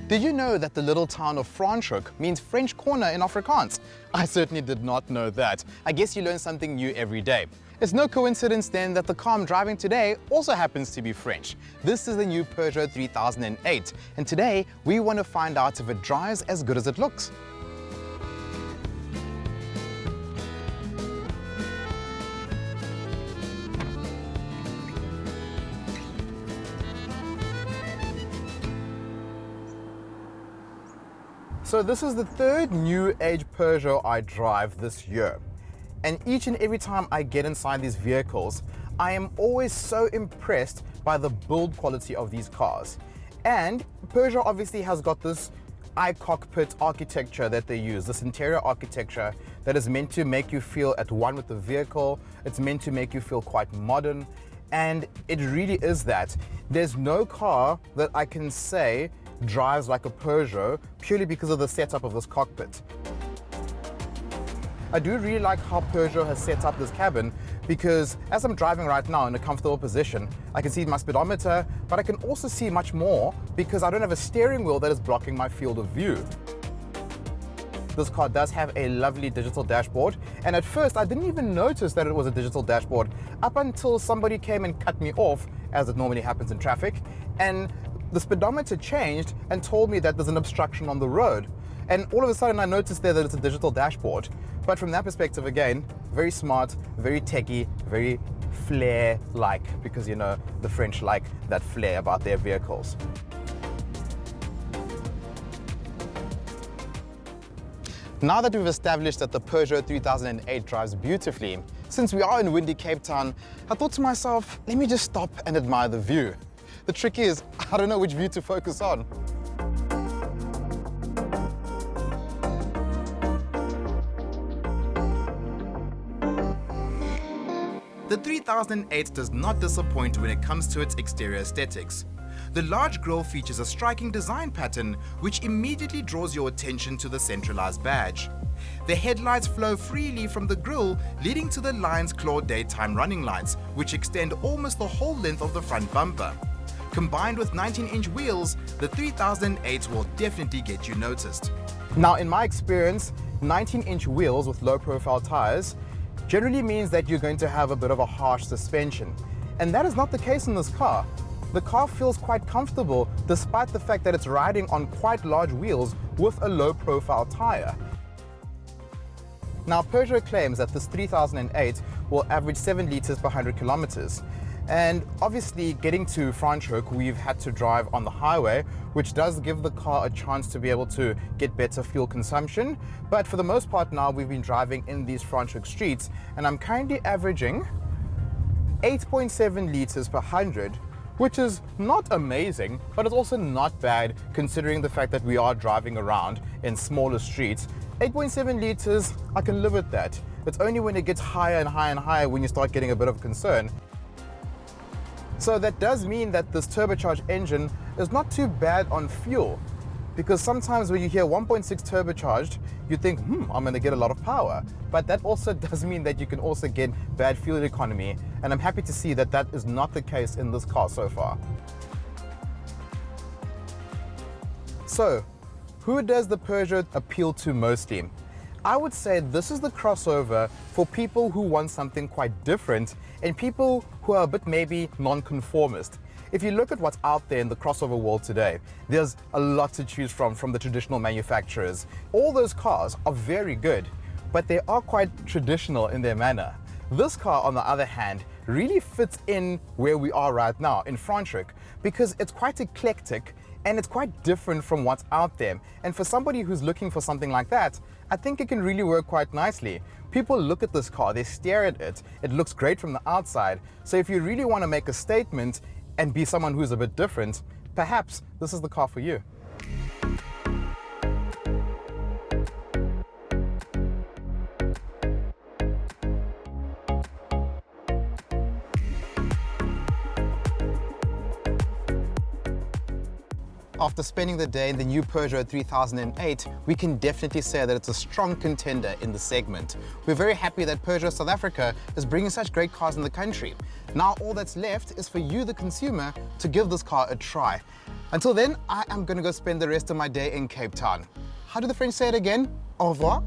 Did you know that the little town of Franschhoek means French corner in Afrikaans? I certainly did not know that. I guess you learn something new every day. It's no coincidence then that the car I'm driving today also happens to be French. This is the new Peugeot 3008, and today we want to find out if it drives as good as it looks. So this is the third new age Peugeot I drive this year. And each and every time I get inside these vehicles, I am always so impressed by the build quality of these cars. And Peugeot obviously has got this cockpit architecture that they use, this interior architecture that is meant to make you feel at one with the vehicle. It's meant to make you feel quite modern. And it really is that. There's no car that I can say drives like a Peugeot purely because of the setup of this cockpit. I do really like how Peugeot has set up this cabin because as I'm driving right now in a comfortable position, I can see my speedometer, but I can also see much more because I don't have a steering wheel that is blocking my field of view. This car does have a lovely digital dashboard, and at first I didn't even notice that it was a digital dashboard up until somebody came and cut me off, as it normally happens in traffic, and the speedometer changed and told me that there's an obstruction on the road. And all of a sudden I noticed there that it's a digital dashboard. But from that perspective, again, very smart, very techy, very flair-like, because you know, the French like that flair about their vehicles. Now that we've established that the Peugeot 3008 drives beautifully, since we are in windy Cape Town, I thought to myself, let me just stop and admire the view. The trick is, I don't know which view to focus on. The 3008 does not disappoint when it comes to its exterior aesthetics. The large grille features a striking design pattern which immediately draws your attention to the centralized badge. The headlights flow freely from the grille, leading to the Lion's Claw daytime running lights, which extend almost the whole length of the front bumper. Combined with 19-inch wheels, the 3008 will definitely get you noticed. Now, in my experience, 19-inch wheels with low-profile tires generally means that you're going to have a bit of a harsh suspension. And that is not the case in this car. The car feels quite comfortable despite the fact that it's riding on quite large wheels with a low-profile tire. Now, Peugeot claims that this 3008 will average 7 liters per 100 kilometers. And obviously, getting to Franschhoek, we've had to drive on the highway, which does give the car a chance to be able to get better fuel consumption. But for the most part now, we've been driving in these Franschhoek streets, and I'm currently averaging 8.7 liters per 100, which is not amazing, but it's also not bad considering the fact that we are driving around in smaller streets. 8.7 liters, I can live with that. It's only when it gets higher and higher and higher when you start getting a bit of concern. So that does mean that this turbocharged engine is not too bad on fuel, because sometimes when you hear 1.6 turbocharged, you think, I'm going to get a lot of power. But that also does mean that you can also get bad fuel economy, and I'm happy to see that that is not the case in this car so far. So, who does the Peugeot appeal to mostly? I would say this is the crossover for people who want something quite different and people who are a bit maybe non-conformist. If you look at what's out there in the crossover world today, there's a lot to choose from the traditional manufacturers. All those cars are very good, but they are quite traditional in their manner. This car, on the other hand, really fits in where we are right now in Franschhoek because it's quite eclectic and it's quite different from what's out there. And for somebody who's looking for something like that, I think it can really work quite nicely. People look at this car, they stare at it, it looks great from the outside. So if you really want to make a statement and be someone who's a bit different, perhaps this is the car for you. After spending the day in the new Peugeot 3008, we can definitely say that it's a strong contender in the segment. We're very happy that Peugeot South Africa is bringing such great cars in the country. Now all that's left is for you, the consumer, to give this car a try. Until then, I am going to go spend the rest of my day in Cape Town. How do the French say it again? Au revoir.